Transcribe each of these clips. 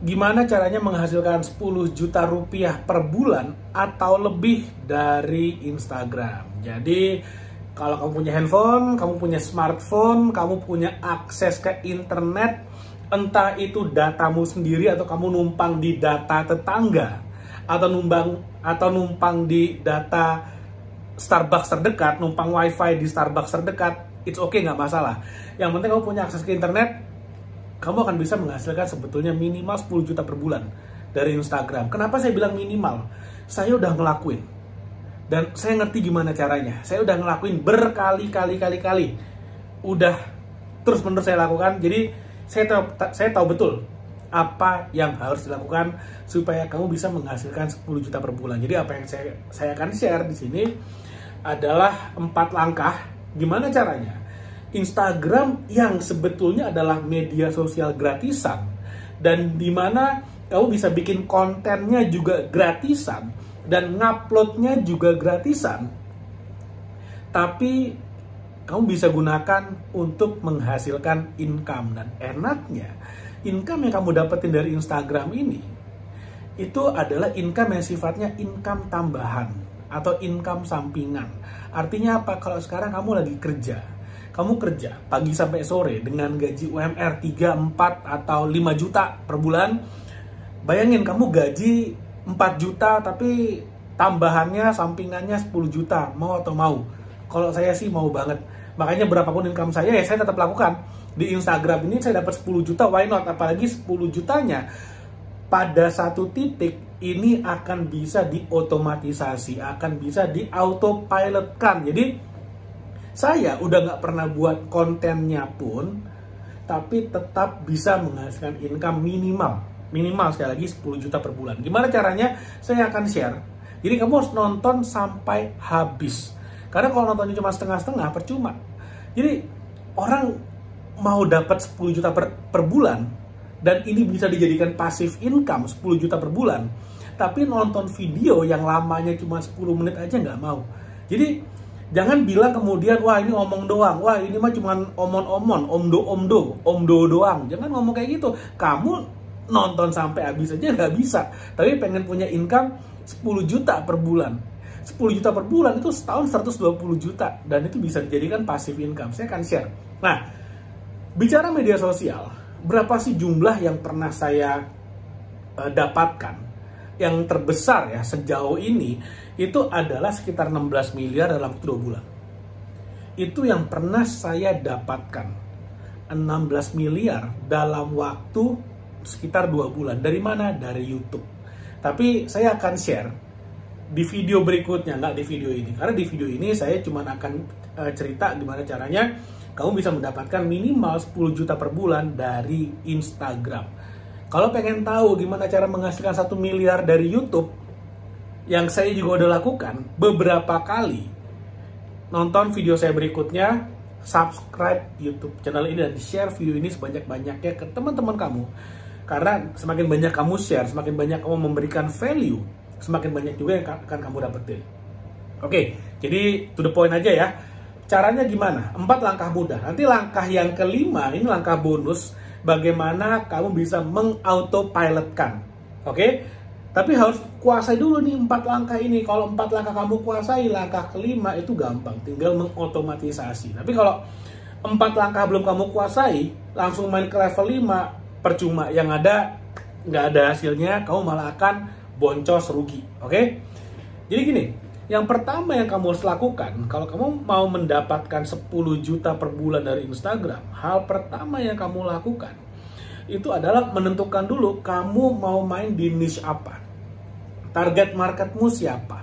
Gimana caranya menghasilkan 10 juta rupiah per bulan atau lebih dari Instagram? Jadi, kalau kamu punya handphone, kamu punya smartphone, kamu punya akses ke internet, entah itu datamu sendiri atau kamu numpang di data tetangga, atau numpang di data Starbucks terdekat, numpang wifi di Starbucks terdekat, it's okay, nggak masalah. Yang penting kamu punya akses ke internet, kamu akan bisa menghasilkan sebetulnya minimal 10 juta per bulan dari Instagram. Kenapa saya bilang minimal? Saya udah ngelakuin. Dan saya ngerti gimana caranya. Saya udah ngelakuin berkali-kali. Udah terus-menerus saya lakukan. Jadi saya tahu betul apa yang harus dilakukan supaya kamu bisa menghasilkan 10 juta per bulan. Jadi apa yang saya akan share di sini adalah 4 langkah gimana caranya Instagram yang sebetulnya adalah media sosial gratisan dan di mana kamu bisa bikin kontennya juga gratisan dan nguploadnya juga gratisan, tapi kamu bisa gunakan untuk menghasilkan income. Dan enaknya income yang kamu dapetin dari Instagram ini itu adalah income yang sifatnya income tambahan atau income sampingan. Artinya apa? Kalau sekarang kamu lagi kerja, kamu kerja pagi sampai sore dengan gaji UMR 3, 4, atau 5 juta per bulan. Bayangin kamu gaji 4 juta tapi tambahannya, sampingannya 10 juta. Mau atau mau? Kalau saya sih mau banget. Makanya berapapun income saya, ya saya tetap lakukan. Di Instagram ini saya dapat 10 juta, why not? Apalagi 10 jutanya pada satu titik ini akan bisa diotomatisasi, akan bisa di-autopilotkan. Jadi saya udah nggak pernah buat kontennya pun, tapi tetap bisa menghasilkan income minimal sekali lagi 10 juta per bulan. Gimana caranya? Saya akan share. Jadi kamu harus nonton sampai habis. Karena kalau nontonnya cuma setengah-setengah, percuma. Jadi orang mau dapat 10 juta per bulan, dan ini bisa dijadikan passive income 10 juta per bulan, tapi nonton video yang lamanya cuma 10 menit aja nggak mau. Jadi jangan bilang kemudian, wah ini omong doang, wah ini mah cuma omon-omon, omdo doang. Jangan ngomong kayak gitu. Kamu nonton sampai habis aja nggak bisa, tapi pengen punya income 10 juta per bulan. 10 juta per bulan itu setahun 120 juta, dan itu bisa dijadikan passive income. Saya akan share. Nah, bicara media sosial, berapa sih jumlah yang pernah saya dapatkan? Yang terbesar ya sejauh ini itu adalah sekitar 16 miliar dalam 2 bulan. Itu yang pernah saya dapatkan. 16 miliar dalam waktu sekitar 2 bulan. Dari mana? Dari YouTube. Tapi saya akan share di video berikutnya, nggak di video ini. Karena di video ini saya cuma akan cerita gimana caranya kamu bisa mendapatkan minimal 10 juta per bulan dari Instagram. Kalau pengen tahu gimana cara menghasilkan 1 miliar dari YouTube, yang saya juga udah lakukan beberapa kali, nonton video saya berikutnya, subscribe YouTube channel ini, dan share video ini sebanyak-banyaknya ke teman-teman kamu. Karena semakin banyak kamu share, semakin banyak kamu memberikan value, semakin banyak juga yang akan kamu dapetin. Oke, jadi to the point aja ya. Caranya gimana? 4 langkah mudah. Nanti langkah yang kelima, ini langkah bonus, bagaimana kamu bisa mengautopilotkan. Oke? Tapi harus kuasai dulu nih 4 langkah ini. Kalau 4 langkah kamu kuasai, langkah kelima itu gampang, tinggal mengotomatisasi. Tapi kalau 4 langkah belum kamu kuasai, langsung main ke level 5, percuma. Yang ada, nggak ada hasilnya, kamu malah akan boncos rugi. Oke? Jadi gini, yang pertama yang kamu harus lakukan, kalau kamu mau mendapatkan 10 juta per bulan dari Instagram, hal pertama yang kamu lakukan itu adalah menentukan dulu kamu mau main di niche apa. Target marketmu siapa.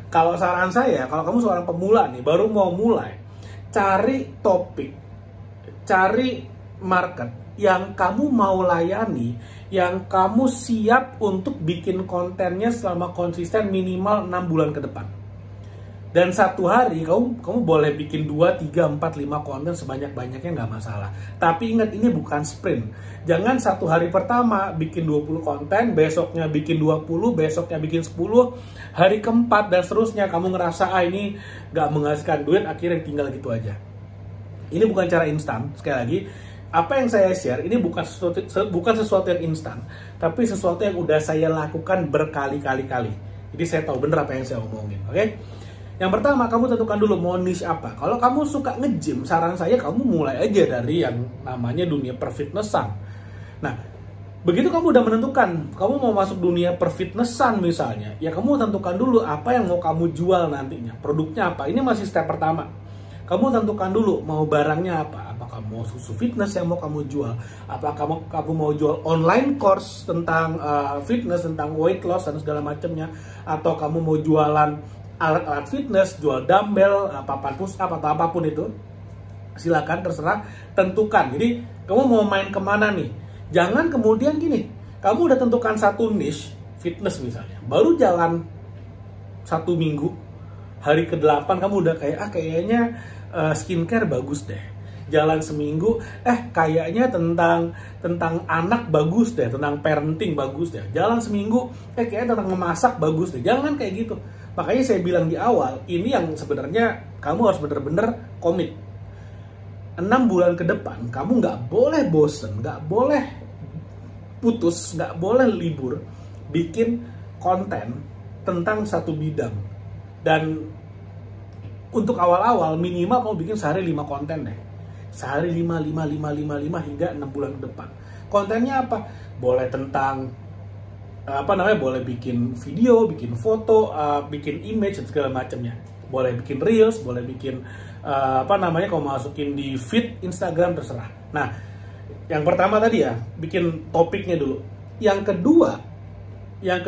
Kalau saran saya, kalau kamu seorang pemula nih, baru mau mulai, cari topik, cari market yang kamu mau layani, yang kamu siap untuk bikin kontennya selama konsisten minimal 6 bulan ke depan. Dan satu hari kamu boleh bikin 2, 3, 4, 5 konten sebanyak-banyaknya, nggak masalah. Tapi ingat, ini bukan sprint. Jangan satu hari pertama bikin 20 konten, besoknya bikin 20, besoknya bikin 10, hari keempat dan seterusnya kamu ngerasa ini nggak menghasilkan duit, akhirnya tinggal gitu aja. Ini bukan cara instan. Sekali lagi, apa yang saya share ini bukan sesuatu yang instan, tapi sesuatu yang udah saya lakukan berkali-kali. Jadi saya tahu bener apa yang saya omongin, oke? Yang pertama, kamu tentukan dulu mau niche apa. Kalau kamu suka nge-gym, saran saya kamu mulai aja dari yang namanya dunia perfitnessan. Nah, begitu kamu udah menentukan, kamu mau masuk dunia perfitnessan misalnya, ya kamu tentukan dulu apa yang mau kamu jual nantinya, produknya apa. Ini masih step pertama. Kamu tentukan dulu mau barangnya apa. Apakah mau susu fitness yang mau kamu jual? Apakah kamu mau jual online course tentang fitness, tentang weight loss dan segala macamnya? Atau kamu mau jualan alat-alat fitness, jual dumbbell, papan push up atau apapun itu? Silakan, terserah, tentukan. Jadi kamu mau main kemana nih? Jangan kemudian gini, kamu udah tentukan satu niche fitness misalnya, baru jalan 1 minggu, hari ke-8 kamu udah kayak kayaknya skincare bagus deh. Jalan seminggu, kayaknya tentang anak bagus deh, tentang parenting bagus deh. Jalan seminggu, kayaknya tentang memasak bagus deh. Jangan kayak gitu. Makanya saya bilang di awal, ini yang sebenarnya kamu harus bener-bener komit. 6 bulan ke depan, kamu nggak boleh bosen, nggak boleh putus, nggak boleh libur, bikin konten tentang satu bidang. Dan untuk awal-awal minimal kamu bikin sehari 5 konten deh. Sehari 5 hingga 6 bulan ke depan. Kontennya apa? Boleh tentang boleh bikin video, bikin foto, bikin image dan segala macamnya. Boleh bikin reels, boleh bikin kamu masukin di feed Instagram, terserah. Nah, yang pertama tadi ya, bikin topiknya dulu. Yang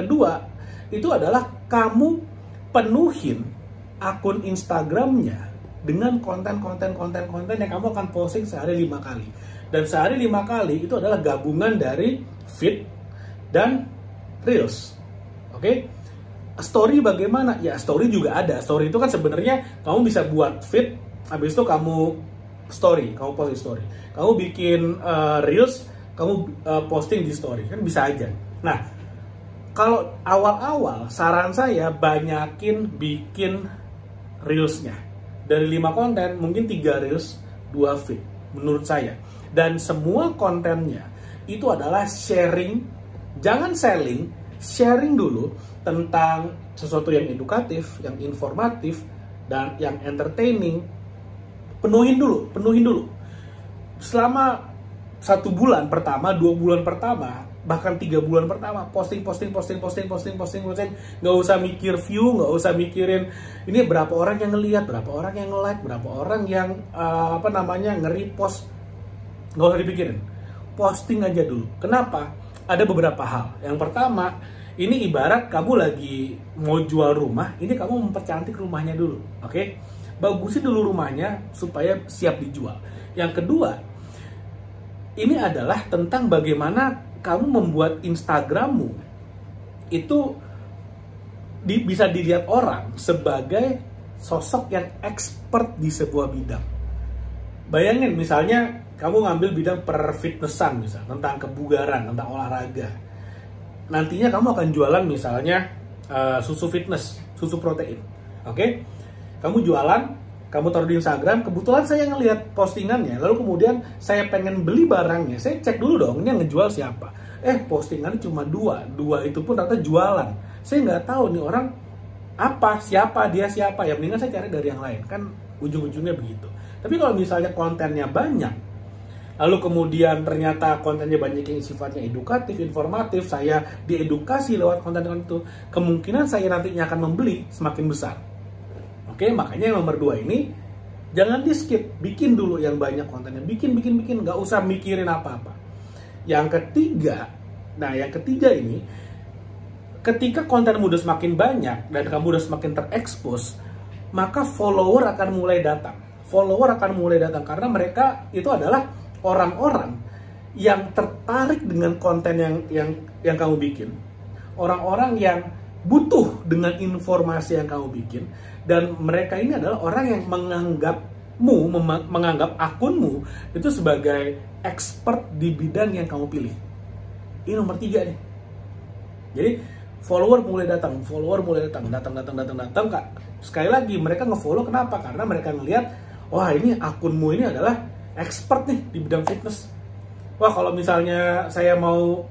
kedua itu adalah kamu penuhin akun Instagramnya dengan konten yang kamu akan posting sehari 5 kali. Dan sehari 5 kali itu adalah gabungan dari feed dan reels. Oke? Story bagaimana? Ya, story juga ada. Story itu kan sebenarnya kamu bisa buat feed, habis itu kamu story, kamu posting story. Kamu bikin reels, kamu posting di story, kan bisa aja. Nah, kalau awal-awal saran saya banyakin bikin reelsnya. Dari 5 konten, mungkin 3 reels, 2 feed, menurut saya. Dan semua kontennya itu adalah sharing, jangan selling, sharing dulu tentang sesuatu yang edukatif, yang informatif, dan yang entertaining. Penuhin dulu. Selama 1 bulan pertama, 2 bulan pertama, bahkan 3 bulan pertama, posting. Nggak usah mikir view, nggak usah mikirin ini berapa orang yang ngelihat, berapa orang yang like, berapa orang yang nge-repost. Nggak usah dipikirin. Posting aja dulu. Kenapa? Ada beberapa hal. Yang pertama, ini ibarat kamu lagi mau jual rumah, ini kamu mempercantik rumahnya dulu, oke? Bagusin dulu rumahnya supaya siap dijual. Yang kedua, ini adalah tentang bagaimana kamu membuat Instagrammu itu bisa dilihat orang sebagai sosok yang expert di sebuah bidang. Bayangin misalnya kamu ngambil bidang perfitnessan, misalnya tentang kebugaran, tentang olahraga. Nantinya kamu akan jualan misalnya susu fitness, susu protein, oke? Kamu jualan, kamu taruh di Instagram, kebetulan saya ngelihat postingannya, lalu kemudian saya pengen beli barangnya, saya cek dulu dong, ini yang ngejual siapa. Postingannya cuma 2 itu pun ternyata jualan. Saya nggak tahu nih orang siapa, ya mendingan saya cari dari yang lain, kan ujung-ujungnya begitu. Tapi kalau misalnya kontennya banyak, lalu kemudian ternyata kontennya banyak yang sifatnya edukatif, informatif, saya diedukasi lewat konten itu, kemungkinan saya nantinya akan membeli semakin besar. Oke, makanya yang nomor 2 ini jangan di skip, bikin dulu yang banyak kontennya, bikin, nggak usah mikirin apa-apa. Yang ketiga ini, ketika kontenmu udah semakin banyak dan kamu udah semakin terekspos, maka follower akan mulai datang. Karena mereka itu adalah orang-orang yang tertarik dengan konten yang kamu bikin. Orang-orang yang butuh dengan informasi yang kamu bikin. Dan mereka ini adalah orang yang menganggap akunmu itu sebagai expert di bidang yang kamu pilih. Ini nomor 3 nih. Jadi follower mulai datang, datang Kak. Sekali lagi mereka nge-follow, kenapa? Karena mereka ngelihat, wah ini akunmu ini adalah expert nih di bidang fitness. wah kalau misalnya saya mau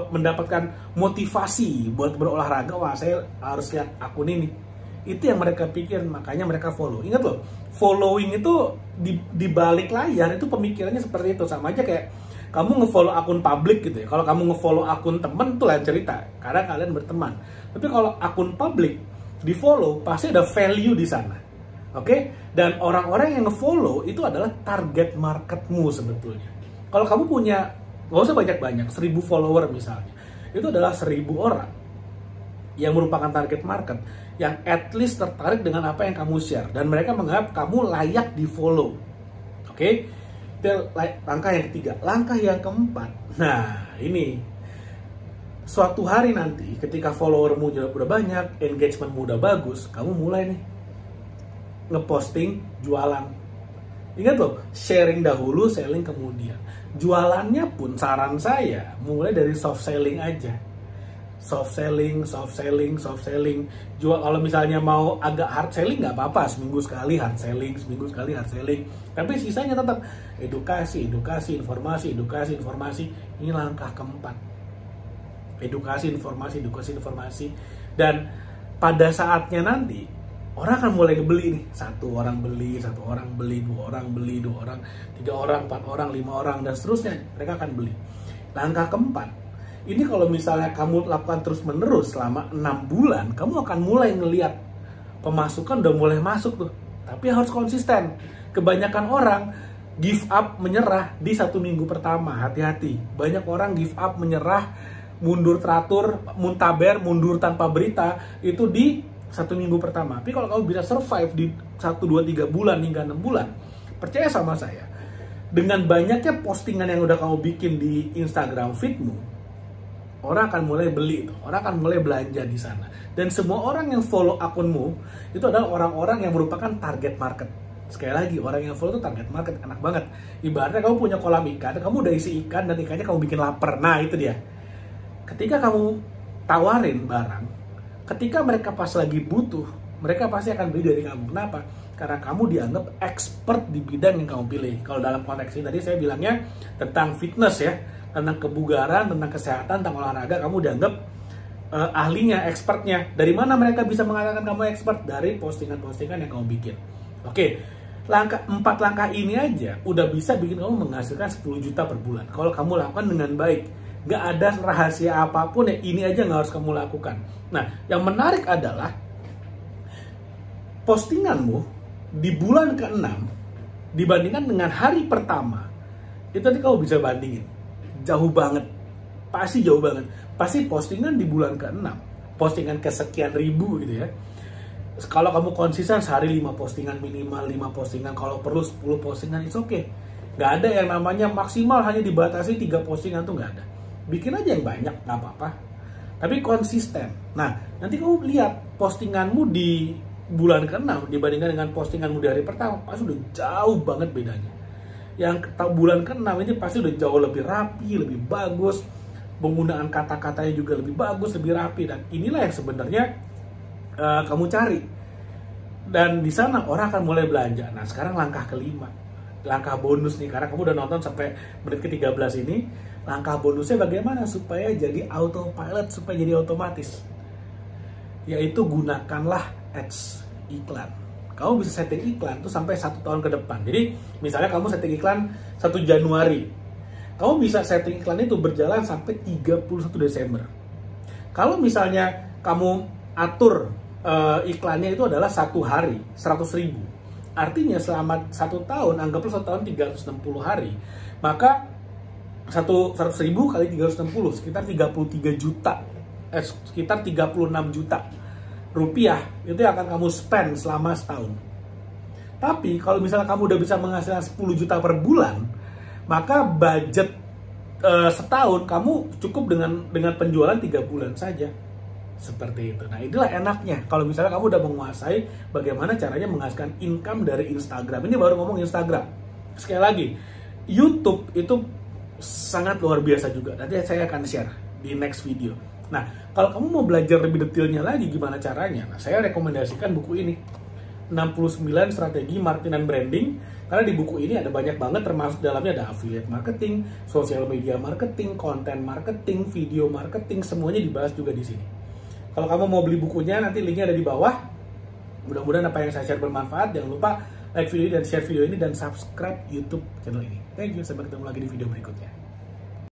mendapatkan motivasi buat berolahraga, wah saya harus lihat akun ini. Itu yang mereka pikir, makanya mereka follow. Ingat loh, following itu di balik layar itu pemikirannya seperti itu. Sama aja kayak kamu ngefollow akun publik gitu ya. Kalau kamu ngefollow akun temen itu lain cerita, karena kalian berteman. Tapi kalau akun publik di follow pasti ada value di sana. Oke? Dan orang-orang yang ngefollow itu adalah target marketmu sebetulnya. Kalau kamu punya, nggak usah banyak-banyak, 1000 follower misalnya, itu adalah 1000 orang yang merupakan target market, yang at least tertarik dengan apa yang kamu share, dan mereka menganggap kamu layak di follow. Oke? Itu langkah yang ketiga. Langkah yang keempat, nah ini, suatu hari nanti ketika followermu udah banyak, engagementmu udah bagus, kamu mulai nih ngeposting jualan. Ingat loh, sharing dahulu, selling kemudian. Jualannya pun saran saya mulai dari soft selling aja. Soft selling. Jual, kalau misalnya mau agak hard selling nggak apa-apa, seminggu sekali hard selling. Tapi sisanya tetap edukasi, informasi. Ini langkah keempat. Edukasi, informasi. Dan pada saatnya nanti orang akan mulai beli nih. 1 orang beli, 2 orang beli, 2 orang, 3 orang, 4 orang, 5 orang, dan seterusnya. Mereka akan beli. Langkah keempat, ini kalau misalnya kamu lakukan terus-menerus selama 6 bulan, kamu akan mulai ngelihat pemasukan udah mulai masuk tuh. Tapi harus konsisten. Kebanyakan orang give up, menyerah di 1 minggu pertama. Hati-hati. Banyak orang give up, menyerah, mundur teratur, muntaber, mundur tanpa berita, itu di 1 minggu pertama. Tapi kalau kamu bisa survive di 1, 2, 3 bulan hingga 6 bulan, percaya sama saya, dengan banyaknya postingan yang udah kamu bikin di Instagram feedmu, orang akan mulai beli itu, orang akan mulai belanja di sana. Dan semua orang yang follow akunmu itu adalah orang-orang yang merupakan target market. Sekali lagi, orang yang follow itu target market, enak banget. Ibaratnya kamu punya kolam ikan, kamu udah isi ikan dan ikannya kamu bikin lapar. Nah itu dia. Ketika kamu tawarin barang, ketika mereka pas lagi butuh, mereka pasti akan beli dari kamu. Kenapa? Karena kamu dianggap expert di bidang yang kamu pilih. Kalau dalam konteks ini tadi saya bilangnya tentang fitness ya, tentang kebugaran, tentang kesehatan, tentang olahraga, kamu dianggap ahlinya, expertnya. Dari mana mereka bisa mengatakan kamu expert? Dari postingan-postingan yang kamu bikin. Oke, 4 langkah ini aja udah bisa bikin kamu menghasilkan 10 juta per bulan. Kalau kamu lakukan dengan baik. Gak ada rahasia apapun ya, ini aja nggak harus kamu lakukan. Nah, yang menarik adalah postinganmu di bulan ke-6 dibandingkan dengan hari pertama, itu nanti kamu bisa bandingin. Jauh banget. Pasti jauh banget. Pasti postingan di bulan ke-6, postingan kesekian ribu gitu ya. Kalau kamu konsisten sehari 5 postingan, minimal 5 postingan, kalau perlu 10 postingan, it's okay. Gak ada yang namanya maksimal hanya dibatasi 3 postingan, tuh gak ada. Bikin aja yang banyak, gak apa-apa. Tapi konsisten. Nah, nanti kamu lihat postinganmu di bulan ke-6 dibandingkan dengan postinganmu di hari pertama, pasti udah jauh banget bedanya. Yang bulan ke-6 ini pasti udah jauh lebih rapi, lebih bagus. Penggunaan kata-katanya juga lebih bagus, lebih rapi. Dan inilah yang sebenarnya kamu cari. Dan di sana orang akan mulai belanja. Nah, sekarang langkah kelima. Langkah bonus nih, karena kamu udah nonton sampai menit ke-13 ini. Langkah bonusnya bagaimana supaya jadi autopilot, supaya jadi otomatis. Yaitu gunakanlah ads, iklan. Kamu bisa setting iklan tuh sampai 1 tahun ke depan. Jadi misalnya kamu setting iklan 1 Januari. Kamu bisa setting iklan itu berjalan sampai 31 Desember. Kalau misalnya kamu atur iklannya itu adalah 1 hari, 100.000. Artinya selama 1 tahun, anggaplah 1 tahun 360 hari. Maka 100.000 kali 360 sekitar 33 juta. Sekitar 36 juta rupiah itu yang akan kamu spend selama setahun. Tapi kalau misalnya kamu udah bisa menghasilkan 10 juta per bulan, maka budget setahun kamu cukup dengan penjualan 3 bulan saja. Seperti itu. Nah, inilah enaknya kalau misalnya kamu udah menguasai bagaimana caranya menghasilkan income dari Instagram. Ini baru ngomong Instagram. Sekali lagi, YouTube itu sangat luar biasa juga. Nanti saya akan share di next video. Nah, kalau kamu mau belajar lebih detailnya lagi gimana caranya, nah, saya rekomendasikan buku ini. 69 strategi marketing dan branding. Karena di buku ini ada banyak banget, termasuk dalamnya ada affiliate marketing, social media marketing, content marketing, video marketing, semuanya dibahas juga di sini. Kalau kamu mau beli bukunya, nanti linknya ada di bawah. Mudah-mudahan apa yang saya share bermanfaat. Jangan lupa like video ini dan share video ini dan subscribe YouTube channel ini. Thank you, sampai ketemu lagi di video berikutnya.